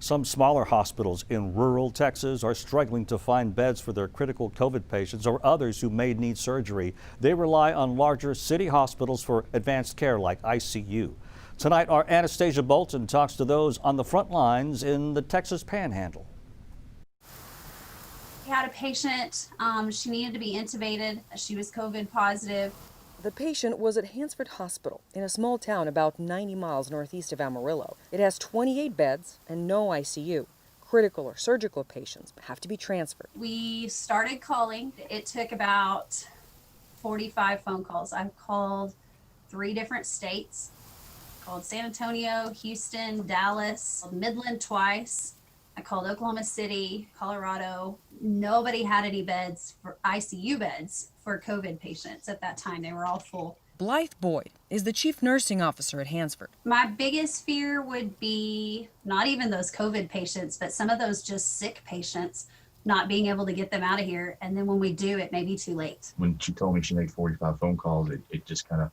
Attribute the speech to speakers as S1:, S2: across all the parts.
S1: Some smaller hospitals in rural Texas are struggling to find beds for their critical COVID patients or others who may need surgery. They rely on larger city hospitals for advanced care like ICU. Tonight, our Anastasia Bolton talks to those on the front lines in the Texas Panhandle.
S2: We had a patient, she needed to be intubated. She was COVID positive.
S3: The patient was at Hansford Hospital in a small town about 90 miles northeast of Amarillo. It has 28 beds and no ICU. Critical or surgical patients have to be transferred.
S2: We started calling. It took about 45 phone calls. I've called 3 different states. Called San Antonio, Houston, Dallas, Midland twice. I called Oklahoma City, Colorado. Nobody had any beds for ICU beds for COVID patients at that time. They were all full.
S3: Blythe Boyd is the chief nursing officer at Hansford.
S2: My biggest fear would be not even those COVID patients, but some of those just sick patients, not being able to get them out of here. And then when we do, it may be too late.
S4: When she told me she made 45 phone calls, it just kind of,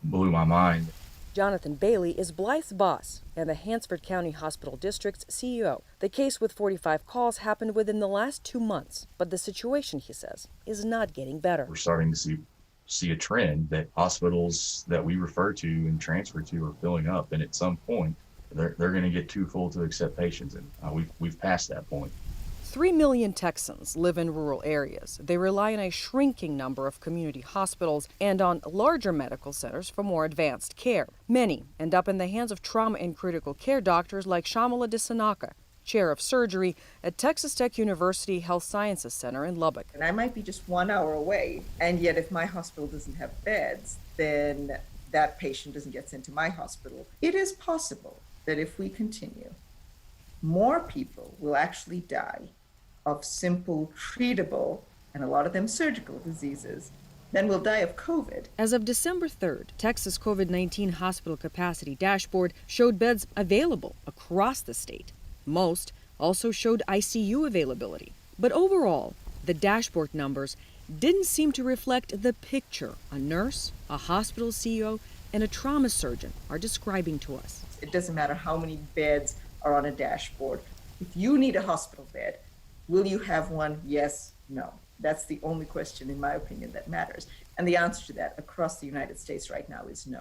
S4: blew my mind.
S3: Jonathan Bailey is Blythe's boss and the Hansford County Hospital District's CEO. The case with 45 calls happened within the last 2 months, but the situation, he says, is not getting better.
S4: We're starting to see a trend that hospitals that we refer to and transfer to are filling up, and at some point they're going to get too full to accept patients, and we've passed that point.
S3: 3 million Texans live in rural areas. They rely on a shrinking number of community hospitals and on larger medical centers for more advanced care. Many end up in the hands of trauma and critical care doctors like Shamala Disanaka, chair of surgery at Texas Tech University Health Sciences Center in Lubbock.
S5: And I might be just 1 hour away, and yet if my hospital doesn't have beds, then that patient doesn't get sent to my hospital. It is possible that if we continue, more people will actually die of simple, treatable, and a lot of them surgical diseases, than will die of COVID.
S3: As of December 3rd, Texas COVID-19 hospital capacity dashboard showed beds available across the state. Most also showed ICU availability. But overall, the dashboard numbers didn't seem to reflect the picture a nurse, a hospital CEO, and a trauma surgeon are describing to us.
S5: It doesn't matter how many beds are on a dashboard. If you need a hospital bed, will you have one? Yes, no. That's the only question, in my opinion, that matters. And the answer to that across the United States right now is no.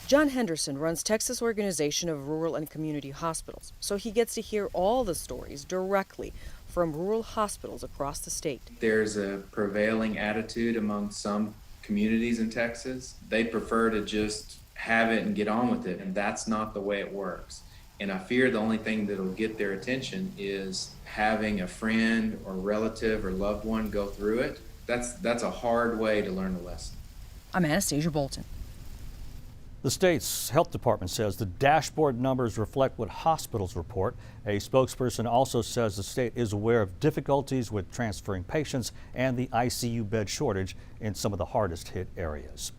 S3: John Henderson runs Texas Organization of Rural and Community Hospitals, so he gets to hear all the stories directly from rural hospitals across the state.
S6: There's a prevailing attitude among some communities in Texas. They prefer to just have it and get on with it, and that's not the way it works. And I fear the only thing that'll get their attention is having a friend or relative or loved one go through it. That's a hard way to learn a lesson.
S3: I'm Anastasia Bolton.
S1: The state's health department says the dashboard numbers reflect what hospitals report. A spokesperson also says the state is aware of difficulties with transferring patients and the ICU bed shortage in some of the hardest hit areas.